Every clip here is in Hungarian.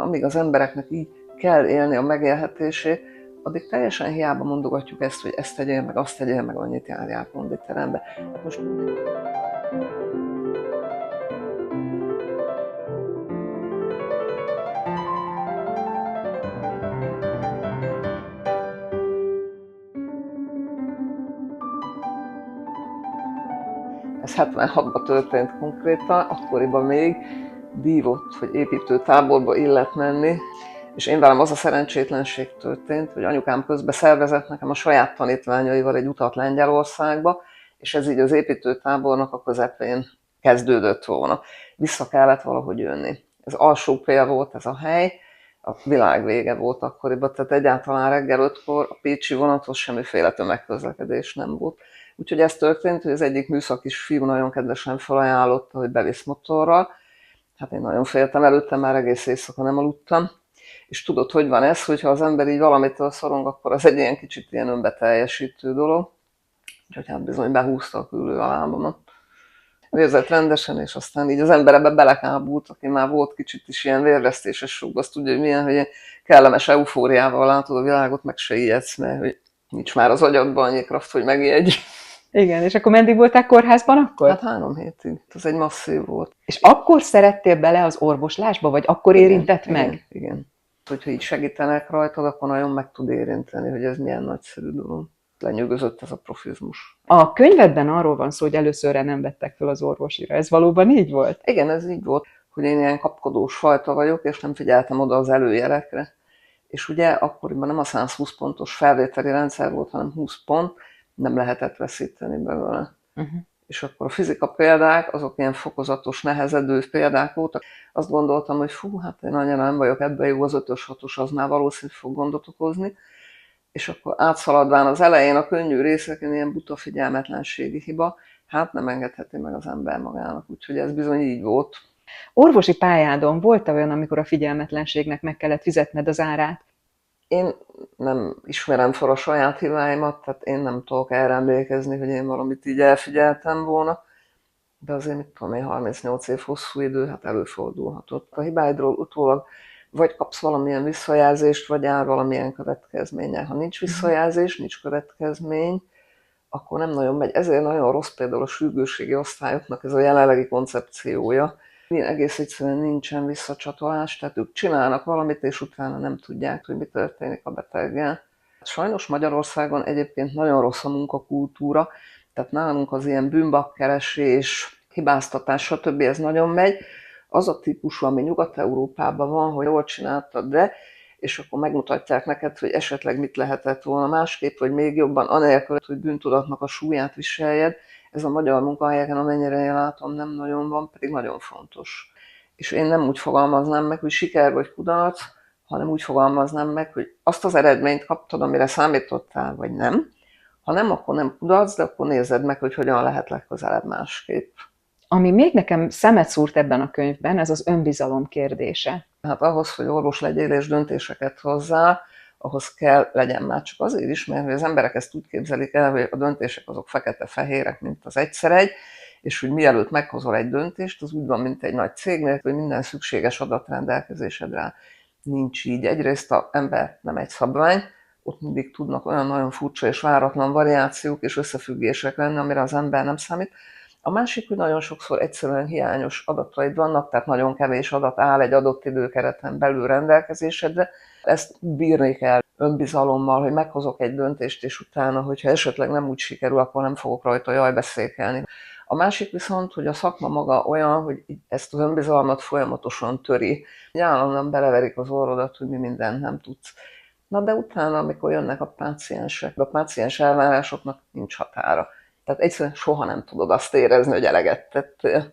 amíg az embereknek így kell élni a megélhetését, addig teljesen hiába mondogatjuk ezt, hogy ezt tegyél meg, azt tegyél meg, annyit járjál konditerembe. Hát most ez 76-ban történt konkrétan, akkoriban még bívott, hogy építőtáborba illet menni, és én velem az a szerencsétlenség történt, hogy anyukám közben szervezett nekem a saját tanítványaival egy utat Lengyelországba, és ez így az építőtábornak a közepén kezdődött volna. Vissza kellett valahogy jönni. Ez alsó pél volt ez a hely, a világ vége volt akkoriban, tehát egyáltalán reggel 5-kor a pécsi vonathoz semmiféle tömegközlekedés nem volt. Úgyhogy ez történt, hogy az egyik műszakis fiú nagyon kedvesen felajánlotta, hogy bevisz motorral. Hát én nagyon féltem előtte, már egész éjszaka nem aludtam. És tudod, hogy van ez, hogyha az ember így valamitől szorong, akkor az egy ilyen kicsit ilyen önbeteljesítő dolog. Úgyhogy hát bizony behúzta a küllő a lábamat. Vérzett rendesen, és aztán így az ember ebbe belekábult, aki már volt kicsit is ilyen vérvesztéses súg, azt tudja, hogy milyen, hogy ilyen kellemes eufóriával látod a világot, meg se ijedsz, mert hogy nincs már az agyadban annyi kraft, hogy megijedj. Igen, és akkor meddig voltál kórházban akkor? Hát 3 hétig. Ez egy masszív volt. És akkor szerettél bele az orvoslásba, vagy akkor érintett meg? Igen. Hogyha így segítenek rajtad, akkor nagyon meg tud érinteni, hogy ez milyen nagyszerű dolog. Lenyűgözött ez a profizmus. A könyvedben arról van szó, hogy előszörre nem vettek fel az orvosira. Ez valóban így volt? Igen, ez így volt, hogy én ilyen kapkodós fajta vagyok, és nem figyeltem oda az előjelekre. És ugye akkoriban nem a 120 pontos felvételi rendszer volt, hanem 20 pont, nem lehetett veszíteni belőle. És akkor a fizika példák, azok ilyen fokozatos, nehezedő példák voltak. Azt gondoltam, hogy fú, hát én annyira nem vagyok ebben jó, az 5-ös, 6-os az már valószínűleg fog gondot okozni. És akkor átszaladván az elején a könnyű részeken ilyen buta figyelmetlenségi hiba, hát nem engedheti meg az ember magának, úgyhogy ez bizony így volt. Orvosi pályádon volt olyan, amikor a figyelmetlenségnek meg kellett fizetned az árát? Én nem ismerem fel a saját hibáimat, tehát én nem tudok erre emlékezni, hogy én valamit így elfigyeltem volna, de azért mit tudom én, 38 év hosszú idő, hát előfordulhatott. A hibáidról utólag vagy kapsz valamilyen visszajelzést, vagy áll valamilyen következménye. Ha nincs visszajelzés, nincs következmény, akkor nem nagyon megy. Ezért nagyon rossz például a sürgősségi osztályoknak ez a jelenlegi koncepciója. Egész egyszerűen nincsen visszacsatolás, tehát ők csinálnak valamit, és utána nem tudják, hogy mi történik a beteggel. Sajnos Magyarországon egyébként nagyon rossz a munkakultúra, tehát nálunk az ilyen bűnbakkeresés, hibáztatás, stb. Ez nagyon megy. Az a típusú, ami Nyugat-Európában van, hogy jól csináltad, de, és akkor megmutatják neked, hogy esetleg mit lehetett volna másképp, vagy még jobban, anélkül, hogy bűntudatnak a súlyát viseljed. Ez a magyar munkahelyeken, amennyire én látom, nem nagyon van, pedig nagyon fontos. És én nem úgy fogalmaznám meg, hogy siker vagy kudarc, hanem úgy fogalmaznám meg, hogy azt az eredményt kaptad, amire számítottál, vagy nem. Ha nem, akkor nem kudarc, de akkor nézed meg, hogy hogyan lehet legközelebb másképp. Ami még nekem szemet szúrt ebben a könyvben, ez az önbizalom kérdése. Hát ahhoz, hogy orvos legyél és döntéseket hozzá, ahhoz kell legyen már csak azért is, mert az emberek ezt úgy képzelik el, hogy a döntések azok fekete-fehérek, mint az egyszer egy, és hogy mielőtt meghozol egy döntést, az úgy van, mint egy nagy cégnél, hogy minden szükséges adat rendelkezésedre nincs így. Egyrészt az ember nem egy szabvány, ott mindig tudnak olyan nagyon furcsa és váratlan variációk és összefüggések lenni, amire az ember nem számít. A másik, hogy nagyon sokszor egyszerűen hiányos adataid vannak, tehát nagyon kevés adat áll egy adott időkereten belül rendelkezésedre. Ezt bírni kell önbizalommal, hogy meghozok egy döntést, és utána, hogyha esetleg nem úgy sikerül, akkor nem fogok rajta jajbeszékelni. A másik viszont, hogy a szakma maga olyan, hogy ezt az önbizalmat folyamatosan töri. Állandóan beleverik az orrodat, hogy mi mindent nem tudsz. Na de utána, amikor jönnek a páciensek, a páciens elvárásoknak nincs határa. Tehát egyszerűen soha nem tudod azt érezni, hogy eleget tettél.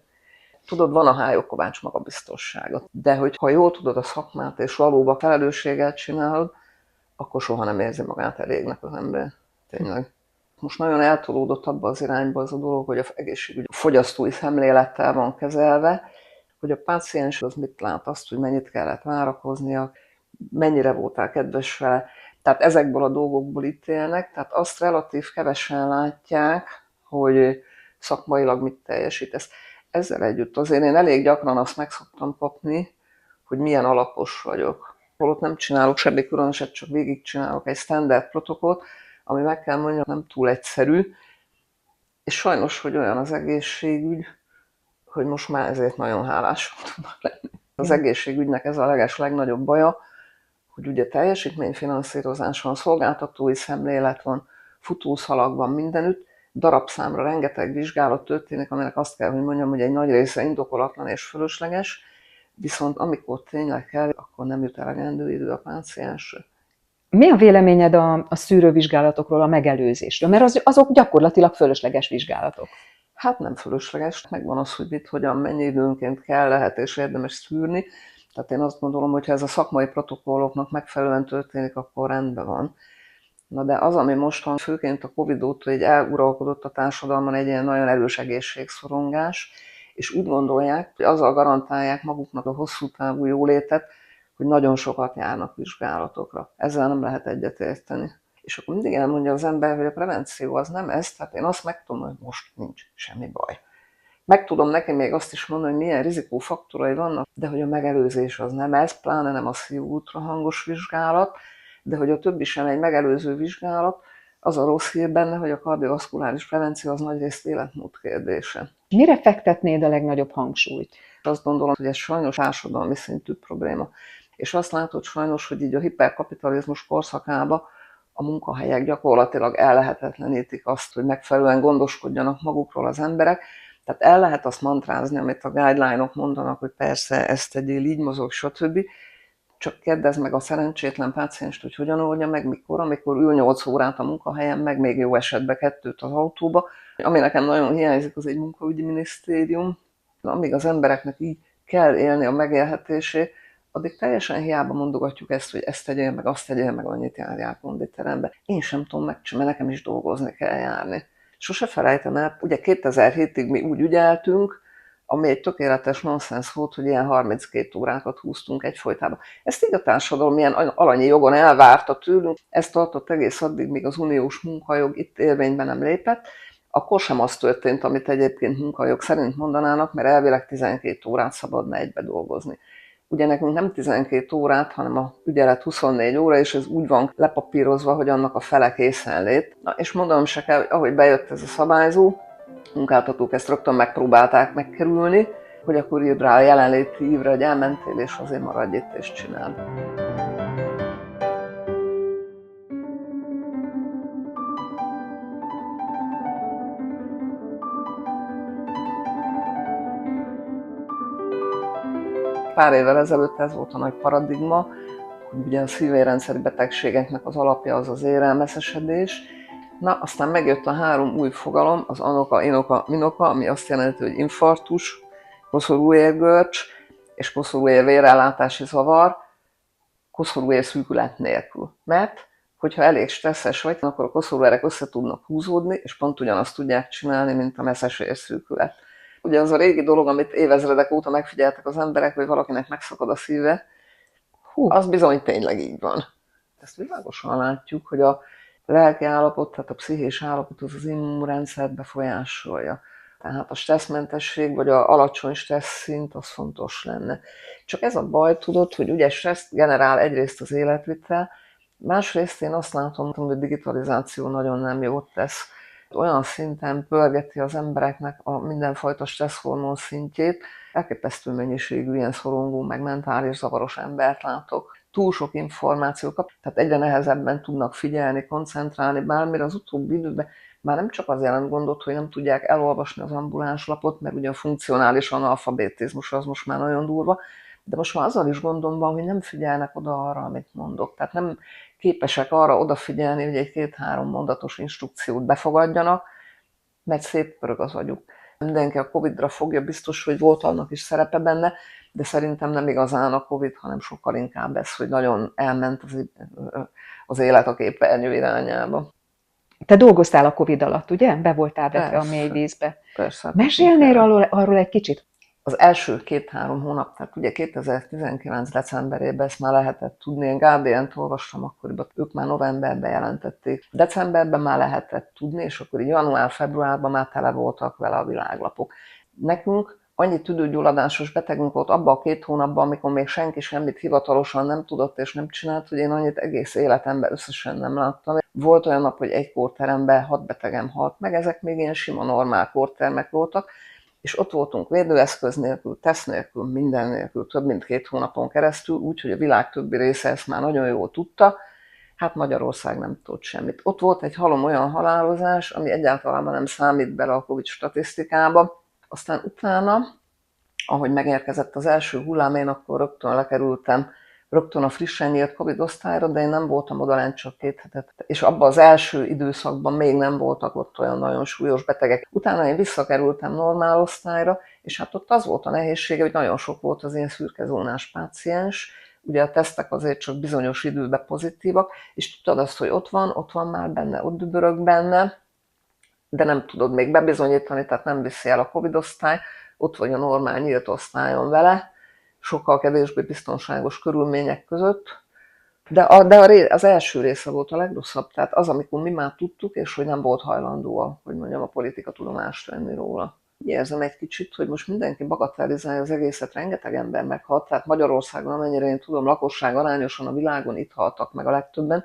Tudod, van a Hájó Kovács magabiztossága, de ha jól tudod a szakmát és valóban felelősséggel csinálod, akkor soha nem érzi magát elégnek az ember. Tényleg. Most nagyon eltolódott abba az irányba az a dolog, hogy az egészségügy fogyasztói szemlélettel van kezelve, hogy a páciens az mit lát, azt, hogy mennyit kellett várakoznia, mennyire voltál kedves vele. Tehát ezekből a dolgokból ítélnek, tehát azt relatív kevesen látják, hogy szakmailag mit teljesítesz. Ezzel együtt azért én elég gyakran azt meg szoktam kapni, hogy milyen alapos vagyok. Holott nem csinálok semmi különöset, csak végigcsinálok egy standard protokollt, ami meg kell mondjam, nem túl egyszerű, és sajnos, hogy olyan az egészségügy, hogy most már ezért nagyon hálások tudnak lenni. Az egészségügynek ez a legnagyobb baja, hogy ugye teljesítményfinanszírozás van, szolgáltatói szemlélet van, futószalag van mindenütt, darabszámra rengeteg vizsgálat történik, aminek azt kell, hogy mondjam, hogy egy nagy része indokolatlan és fölösleges, viszont amikor tényleg kell, akkor nem jut elegendő idő a páciensre. Mi a véleményed a szűrővizsgálatokról, a megelőzésről? Mert azok gyakorlatilag fölösleges vizsgálatok. Hát nem fölösleges, megvan az, hogy mit, hogyan, mennyi időnként kell, lehet és érdemes szűrni. Tehát én azt gondolom, hogy ha ez a szakmai protokolloknak megfelelően történik, akkor rendben van. Na de az, ami mostan főként a Covid óta így eluralkodott a társadalman, egy ilyen nagyon erős egészségszorongás, és úgy gondolják, hogy azzal garantálják maguknak a hosszú távú jólétet, hogy nagyon sokat járnak vizsgálatokra. Ezzel nem lehet egyetérteni. És akkor mindig elmondja az ember, hogy a prevenció az nem ez, tehát én azt megtudom, hogy most nincs semmi baj. Meg tudom neki még azt is mondani, hogy milyen rizikófaktorai vannak, de hogy a megelőzés az nem ez, pláne nem a szív ultrahangos vizsgálat, de hogy a többi sem egy megelőző vizsgálat, az a rossz hír benne, hogy a kardiovaszkuláris prevenció az nagyrészt életmód kérdése. Mire fektetnéd a legnagyobb hangsúlyt? Azt gondolom, hogy ez sajnos társadalmi szintű probléma. És azt látod sajnos, hogy így a hiperkapitalizmus korszakában a munkahelyek gyakorlatilag ellehetetlenítik azt, hogy megfelelően gondoskodjanak magukról az emberek. Tehát el lehet azt mantrázni, amit a guideline-ok mondanak, hogy persze ezt tegyél, így mozog, stb. Csak kérdezd meg a szerencsétlen pácienst, hogy hogyan oldja meg, mikor, amikor ül 8 órát a munkahelyen, meg még jó esetben 2 az autóba. Ami nekem nagyon hiányzik, az egy munkaügyi minisztérium. Amíg az embereknek így kell élni a megélhetését, addig teljesen hiába mondogatjuk ezt, hogy ezt tegyél meg, azt tegyél meg, annyit járjál konditerembe. Én sem tudom megcsinálni, mert nekem is dolgozni kell járni. Sose felejtem el, ugye 2007-ig mi úgy ügyeltünk, ami egy tökéletes nonsens volt, hogy ilyen 32 órákat húztunk egyfolytában. Ezt így a társadalom ilyen alanyi jogon elvárta tőlünk, ezt tartott egész addig, míg az uniós munkajog itt érvényben nem lépett, akkor sem az történt, amit egyébként munkajog szerint mondanának, mert elvileg 12 órát szabadna egybe dolgozni. Ugye nekünk nem 12 órát, hanem a ügyelet 24 óra, és ez úgy van lepapírozva, hogy annak a fele készenlét. Na, és mondanom se kell, hogy ahogy bejött ez a szabályzó, munkáltatók ezt rögtön megpróbálták megkerülni, hogy akkor írd rá a jelenléti ívre, hogy elmentél, és azért maradj itt és csináld. Pár évvel ezelőtt ez volt a nagy paradigma, hogy ugye a szívérendszeri betegségeknek az alapja az az érelmeszesedés. Na, aztán megjött a 3 új fogalom, az anoka, inoka, minoka, ami azt jelenti, hogy infarktus, koszorúérgörcs és koszorúér vérellátási zavar, koszorúér szűkület nélkül. Mert hogyha elég stresszes vagy, akkor a koszorúérek össze tudnak húzódni, és pont ugyanazt tudják csinálni, mint a messzesér szűkület. Ugye az a régi dolog, amit évezredek óta megfigyeltek az emberek, hogy valakinek megszakad a szíve, az bizony tényleg így van. Ezt világosan látjuk, hogy a lelki állapot, tehát a pszichés állapot az immunrendszert befolyásolja. Tehát a stresszmentesség vagy a alacsony stressz szint az fontos lenne. Csak ez a baj, tudod, hogy ugye stresszt generál egyrészt az életvitel, másrészt én azt látom, hogy a digitalizáció nagyon nem jót tesz. Olyan szinten pörgeti az embereknek a mindenfajta stresszhormon szintjét, elképesztő mennyiségű ilyen szorongó, meg mentális zavaros embert látok. Túl sok információ kap, tehát egyre nehezebben tudnak figyelni, koncentrálni, bármire az utóbbi időben már nem csak az jelent gondot, hogy nem tudják elolvasni az ambulánslapot, mert ugye a funkcionális analfabetizmus az most már nagyon durva, de most már azzal is gondom van, hogy nem figyelnek oda arra, amit mondok. Tehát nem képesek arra odafigyelni, hogy egy 2-3 mondatos instrukciót befogadjanak, mert szép pörög az agyuk. Mindenki a Covid-ra fogja, biztos, hogy volt annak is szerepe benne, de szerintem nem igazán a Covid, hanem sokkal inkább ez, hogy nagyon elment az élet a képernyő irányába. Te dolgoztál a Covid alatt, ugye? Be voltál vetve a mély vízbe. Persze. Mesélnél arról egy kicsit? Az első 2-3 hónap, tehát ugye 2019. decemberében ezt már lehetett tudni, én Guardian-t olvastam akkoriban, ők már novemberben jelentették. Decemberben már lehetett tudni, és akkor január-februárban már tele voltak vele a világlapok. Nekünk annyi tüdőgyulladásos betegünk volt abban a 2 hónapban, amikor még senki semmit hivatalosan nem tudott és nem csinált, hogy én annyit egész életemben összesen nem láttam. Volt olyan nap, hogy egy kórteremben 6 betegem halt meg, ezek még ilyen sima normál kórtermek voltak, és ott voltunk védőeszköz nélkül, teszt nélkül, minden nélkül, több mint 2 hónapon keresztül, úgyhogy a világ többi része ezt már nagyon jól tudta, hát Magyarország nem tudott semmit. Ott volt egy halom olyan halálozás, ami egyáltalán nem számít bele a Covid statisztikába. Aztán utána, ahogy megérkezett az első hullám, én akkor rögtön lekerültem rögtön a frissen nyílt Covid osztályra, de én nem voltam odalent csak 2 hetet. És abban az első időszakban még nem voltak ott olyan nagyon súlyos betegek. Utána én visszakerültem normál osztályra, és hát ott az volt a nehézsége, hogy nagyon sok volt az ilyen szürkezónás páciens, ugye a tesztek azért csak bizonyos időben pozitívak, és tudtad azt, hogy ott van már benne, ott dübörög benne, de nem tudod még bebizonyítani, tehát nem viszi el a Covid osztály, ott vagy a normál nyílt osztályon vele, sokkal kevésbé biztonságos körülmények között, de az első része volt a legrosszabb, tehát az, amikor mi már tudtuk, és hogy nem volt hajlandó, hogy mondjam, a politika tudomást venni róla. Érzem egy kicsit, hogy most mindenki bagatelizálja az egészet, rengeteg ember meghalt, tehát Magyarországon, amennyire én tudom, lakosság arányosan a világon itt haltak meg a legtöbben.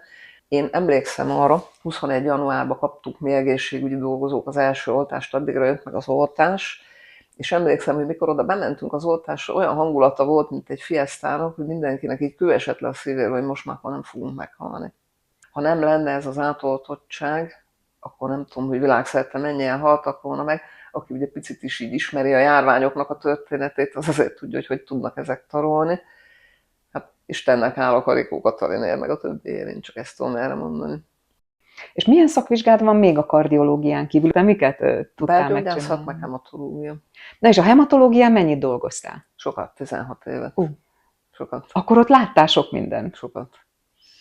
Én emlékszem arra, 21. januárban kaptuk mi egészségügyi dolgozók az első oltást, addigra jött meg az oltás, és emlékszem, hogy mikor oda bementünk az oltásra, olyan hangulata volt, mint egy fiesztának, hogy mindenkinek így kő esett le a szívére, hogy most már nem fogunk meghalni. Ha nem lenne ez az átoltottság, akkor nem tudom, hogy világszerte mennyien haltak volna meg. Aki ugye picit is így ismeri a járványoknak a történetét, az azért tudja, hogy tudnak ezek tarolni. Hát Istennek áll a Karikó Katalinért, meg a többiért, én csak ezt tudom erre mondani. És milyen szakvizsgád van még a kardiológián kívül? Te miket tudtál Belgyógyászat, meg megcsinálni? hematológia. Na és a hematológián mennyit dolgoztál? Sokat, 16 évet. Sokat. Akkor ott láttál sok mindent. Sokat.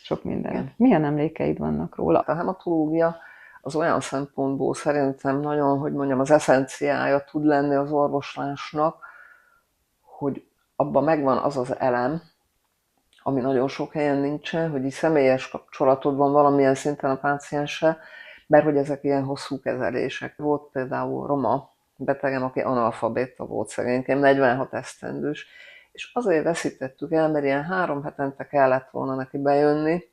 Sok mindent. Igen. Milyen emlékeid vannak róla? A hematológia az olyan szempontból szerintem nagyon, hogy mondjam, az eszenciája tud lenni az orvoslásnak, hogy abban megvan az az elem, ami nagyon sok helyen nincsen, hogy így személyes kapcsolatod van valamilyen szinten a pácienssel, mert hogy ezek ilyen hosszú kezelések. Volt például roma betegem, aki analfabéta volt szegényként, 46 esztendős, és azért veszítettük el, mert ilyen 3 hetente kellett volna neki bejönni,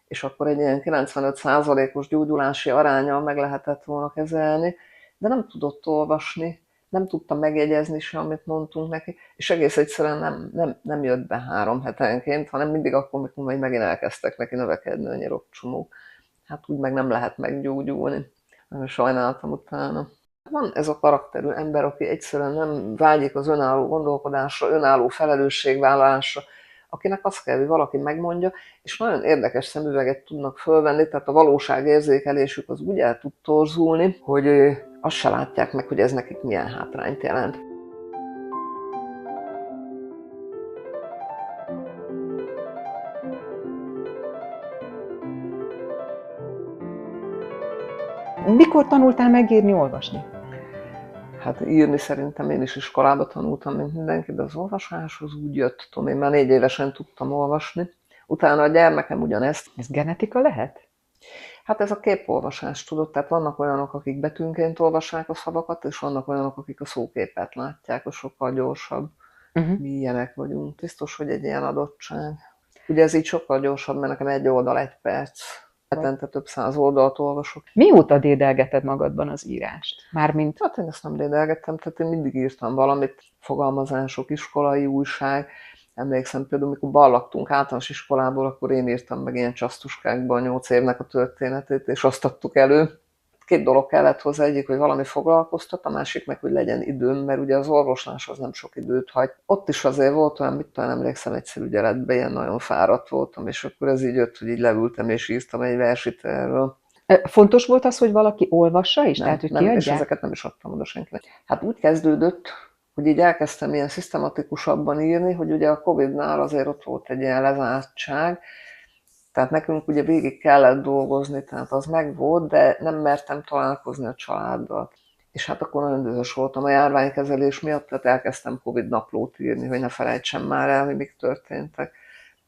és akkor egy ilyen 95%-os gyógyulási aránnyal meg lehetett volna kezelni, de nem tudott olvasni, nem tudta megjegyezni se, amit mondtunk neki, és egész egyszerűen nem jött be 3 hetenként, hanem mindig akkor, mikor majd megint elkezdtek neki növekedni a nyirokcsomók. Hát úgy meg nem lehet meggyógyulni. Nagyon sajnáltam utána. Van ez a karakterű ember, aki egyszerűen nem vágyik az önálló gondolkodásra, önálló felelősségvállalásra, akinek azt kell, hogy valaki megmondja, és nagyon érdekes szemüveget tudnak fölvenni, tehát a valóságérzékelésük az úgy el tud torzulni, hogy azt se látják meg, hogy ez nekik milyen hátrányt jelent. Mikor tanultál megírni, olvasni? Hát írni szerintem én is iskolába tanultam, mint mindenki, de az olvasás az úgy jött, tudom, én már 4 évesen tudtam olvasni. Utána a gyermekem ugyanezt. Ez genetika lehet? Hát ez a képolvasás, tudod, tehát vannak olyanok, akik betűnként olvassák a szavakat, és vannak olyanok, akik a szóképet látják, az sokkal gyorsabb. Mi ilyenek vagyunk. Biztos, hogy egy ilyen adottság. Ugye ez így sokkal gyorsabb, mert nekem 1 oldal 1 perc. Hetente több 100 oldalt olvasok. Mióta dédelgeted magadban az írást? Mármint Hát én ezt nem dédelgettem, tehát én mindig írtam valamit, fogalmazások, iskolai újság. Emlékszem például, amikor ballagtunk általános iskolából, akkor én írtam meg ilyen csasztuskákban 8 évnek a történetét, és azt adtuk elő. 2 dolog kellett hozzá, egyik, hogy valami foglalkoztat, a másik meg, hogy legyen időm, mert ugye az orvoslás az nem sok időt hagy. Ott is azért volt olyan, mit tudom, emlékszem, egyszer ügyeletben ilyen nagyon fáradt voltam, és akkor ez így jött, hogy így leültem és írtam egy versit erről. fontos volt az, hogy valaki olvassa is? Tehát, hogy Nem, és kiadják? ezeket nem is adtam oda senkinek. Hát úgy kezdődött, hogy így elkezdtem ilyen szisztematikusabban írni, hogy ugye a Covid-nál azért ott volt egy ilyen lezártság, tehát nekünk ugye végig kellett dolgozni, tehát az megvolt, de nem mertem találkozni a családdal. És hát akkor nagyon dühös voltam a járványkezelés miatt, tehát elkezdtem Covid naplót írni, hogy ne felejtsem már el, hogy mik történtek.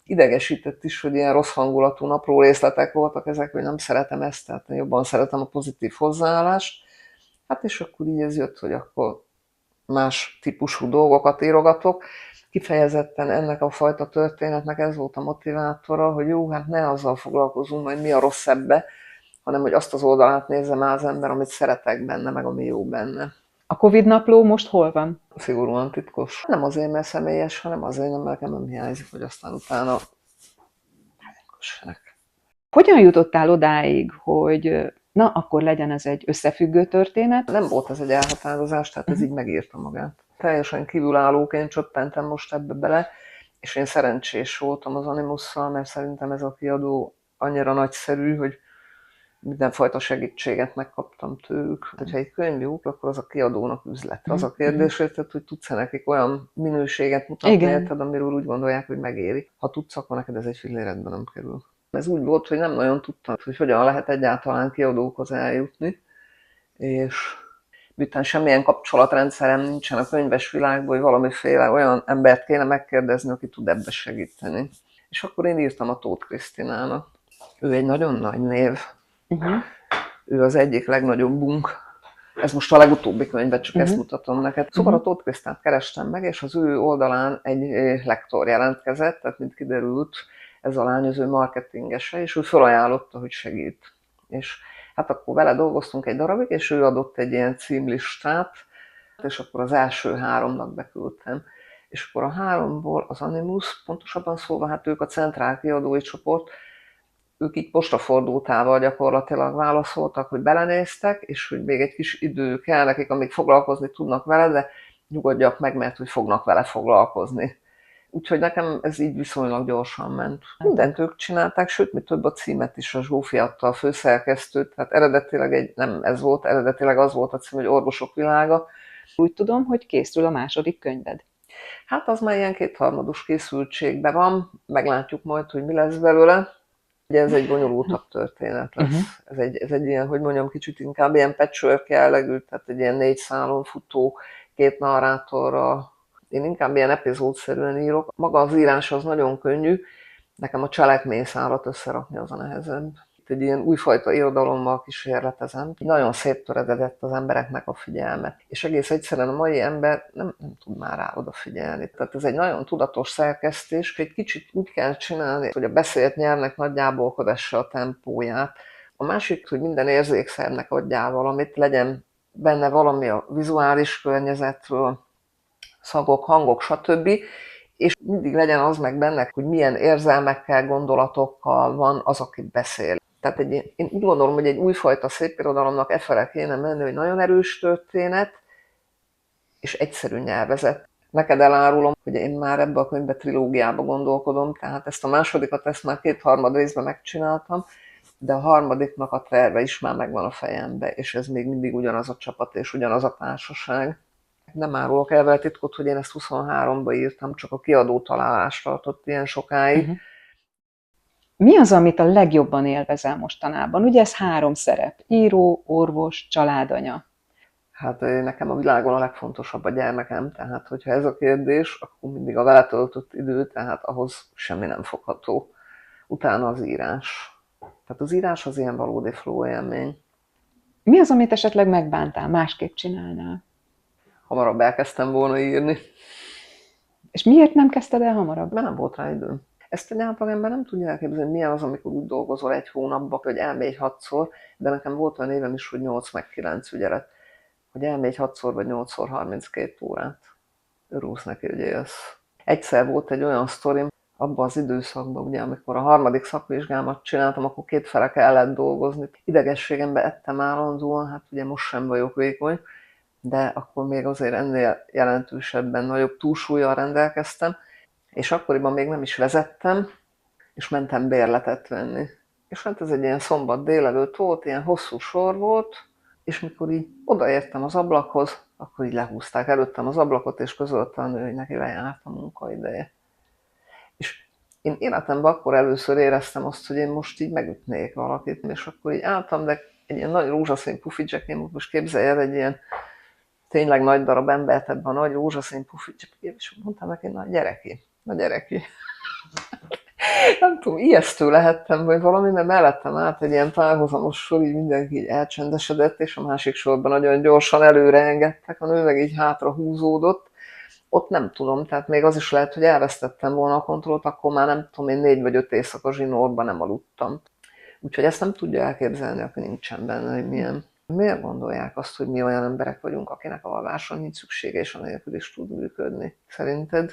Idegesített is, hogy ilyen rossz hangulatú napló részletek voltak ezek, hogy nem szeretem ezt, tehát jobban szeretem a pozitív hozzáállást. Hát és akkor így ez jött, hogy akkor más típusú dolgokat írogatok. Kifejezetten ennek a fajta történetnek ez volt a motivátora, hogy jó, hát ne azzal foglalkozunk, majd mi a rossz ebbe, hanem hogy azt az oldalát nézze már az ember, amit szeretek benne, meg ami jó benne. A Covid napló most hol van? Szigorúan titkos. Nem azért, mert személyes, hanem azért, mert nekem nem hiányzik, hogy aztán utána kössenek. Hogyan jutottál odáig, hogy na, akkor legyen ez egy összefüggő történet? Nem volt ez egy elhatározás, tehát ez így megírta magát. Teljesen kívülállóként csöppentem most ebbe bele, és én szerencsés voltam az Animusszal, mert szerintem ez a kiadó annyira nagyszerű, hogy mindenfajta segítséget megkaptam tőlük. Hogyha egy könyv jó, akkor az a kiadónak üzlete. Az a kérdés, hogy tudsz-e nekik olyan minőséget mutatni, érted, amiről úgy gondolják, hogy megéri. Ha tudsz, akkor neked ez egy filléredben nem kerül. Ez úgy volt, hogy nem nagyon tudtam, hogy hogyan lehet egyáltalán kiadókhoz eljutni, és miután semmilyen kapcsolatrendszerem nincsen a könyves világban, hogy valamiféle olyan embert kéne megkérdezni, aki tud ebbe segíteni. És akkor én írtam a Tóth Krisztinának. Ő egy nagyon nagy név. Ő az egyik legnagyobb bunk. Ez most a legutóbbi könyvet, csak ezt mutatom neked. Szóval a Tóth Krisztát kerestem meg, és az ő oldalán egy lektor jelentkezett, tehát mint kiderült, ez a lány az ő marketingese, és ő felajánlotta, hogy segít. És hát akkor vele dolgoztunk egy darabig, és ő adott egy ilyen címlistát, és akkor az első 3-nak beküldtem. És akkor a 3-ból az Animus, pontosabban szólva, hát ők a centrál kiadói csoport, ők így postafordultával gyakorlatilag válaszoltak, hogy belenéztek, és hogy még egy kis idő kell nekik, amíg foglalkozni tudnak vele, de nyugodjak meg, mert hogy fognak vele foglalkozni. Úgyhogy nekem ez így viszonylag gyorsan ment. Mindent ők csinálták, sőt, mi több, a címet is a Zsófi adta, a főszerkesztőt. Tehát eredetileg nem ez volt, eredetileg az volt a cím, hogy Orvosok világa. Úgy tudom, hogy készül a második könyved. Hát az már ilyen 2/3 készültségben van, meglátjuk majd, hogy mi lesz belőle. Ugye ez egy bonyolultabb történet lesz. Ez egy ilyen, hogy mondjam, kicsit inkább ilyen patchwork jellegű, tehát egy ilyen 4 szálon futó, 2 narrátorral. Én inkább ilyen epizódszerűen írok. Maga az írás az nagyon könnyű, nekem a cselekményszálat összerakni az a nehezebb. Itt egy ilyen újfajta irodalommal kísérletezem. Nagyon széttöredezett az embereknek a figyelmet. És egész egyszerűen a mai ember nem tud már rá odafigyelni. Tehát ez egy nagyon tudatos szerkesztés, egy kicsit úgy kell csinálni, hogy a beszélt nyelvnek nagyjából kövesse a tempóját. A másik, hogy minden érzékszernek adjál valamit, legyen benne valami a vizuális környezetről, szagok, hangok, stb. És mindig legyen az meg benne, hogy milyen érzelmekkel, gondolatokkal van az, aki beszél. Tehát én úgy gondolom, hogy egy újfajta szépirodalomnak efele kéne menni, hogy nagyon erős történet, és egyszerű nyelvezet. Neked elárulom, hogy én már ebbe a könyvbe trilógiába gondolkodom, tehát ezt a másodikat, ezt már 2/3 részben megcsináltam, de a harmadiknak a terve is már megvan a fejembe, és ez még mindig ugyanaz a csapat és ugyanaz a társaság. Nem árulok el vele titkot, hogy én ezt 23-ba írtam, csak a kiadó találást tartott ilyen sokáig. Mi az, amit a legjobban élvezel mostanában? Ugye ez 3 szerep. Író, orvos, családanya. Hát nekem a világon a legfontosabb a gyermekem, tehát hogyha ez a kérdés, akkor mindig a vele töltött idő, tehát ahhoz semmi nem fogható. Utána az írás. Tehát az írás az ilyen valódi flow élmény. Mi az, amit esetleg megbántál, másképp csinálnál? Hamarabb elkezdtem volna írni. És miért nem kezdted el hamarabb? Mert nem volt rá időm. Ezt egy átlagember nem tudja elképzelni, milyen az, amikor úgy dolgozol egy hónapban, hogy elmégy 6-szor, de nekem volt olyan évem is, hogy 8 meg 9 ügyelet, hogy elmégy 6-szor vagy 8-szor 32 órát. Örülsz neki, hogy élsz. Egyszer volt egy olyan sztorim, abban az időszakban, ugye, amikor a 3. szakvizsgámat csináltam, akkor 2 fele kellett dolgozni. Idegességembe ettem állandóan, hát ugye most sem vagyok vékony, de akkor még azért ennél jelentősebben nagyobb túlsúllyal rendelkeztem, és akkoriban még nem is vezettem, és mentem bérletet venni. És hát ez egy ilyen szombat délelőtt volt, ilyen hosszú sor volt, és mikor így odaértem az ablakhoz, akkor így lehúzták előttem az ablakot, és közölte a nő, hogy neki lejárt a munkaideje. És én életemben akkor először éreztem azt, hogy én most így megütnék valakit, és akkor így álltam, de egy ilyen nagy rózsaszín pufidzsekén, most képzelj el egy ilyen tényleg nagy darab embert ebben a nagy rózsaszín pufidzsekén, és mondtam neki, na gyere ki. Nem tudom, ijesztő lehettem, vagy valami, mert mellettem állt egy ilyen párhuzamos sor, így mindenki így elcsendesedett, és a másik sorban nagyon gyorsan előre engedtek, a nő meg így hátra húzódott. Ott nem tudom, tehát még az is lehet, hogy elvesztettem volna a kontrollt, akkor már nem tudom, én 4 vagy 5 éjszaka zsinórban nem aludtam. Úgyhogy ezt nem tudja elképzelni, aki nincsen benne, hogy milyen. Miért gondolják azt, hogy mi olyan emberek vagyunk, akinek a alvásra nincs szüksége, és anélkül is tud működni? Szerinted?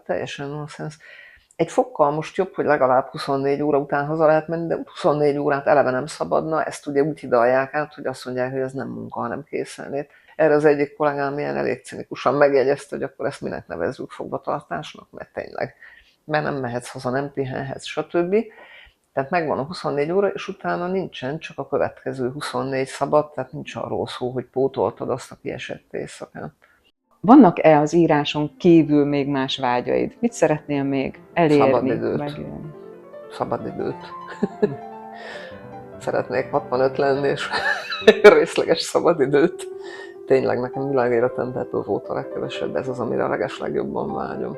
Teljesen nonsens. Egy fokkal most jobb, hogy legalább 24 óra után haza lehet menni, de 24 órát eleve nem szabadna, ezt ugye úgy hidalják át, hogy azt mondják, hogy ez nem munka, hanem készenlét. Erre az egyik kollégám ilyen elég cinikusan megjegyezte, hogy akkor ezt minek nevezzük fogvatartásnak, mert tényleg, mert nem mehetsz haza, nem pihenhetsz, stb. Tehát megvan a 24 óra, és utána nincsen csak a következő 24 szabad, tehát nincs arról szó, hogy pótoltad azt a kiesett éjszakán. Vannak-e az íráson kívül még más vágyaid? Mit szeretnél még elérni? Szabadidőt. Megélni? Szabadidőt. Szeretnék 65 lenni, és részleges szabadidőt. Tényleg nekem világéletemben ebből volt a legkevesebb, ez az, amire a legeslegjobban vágyom.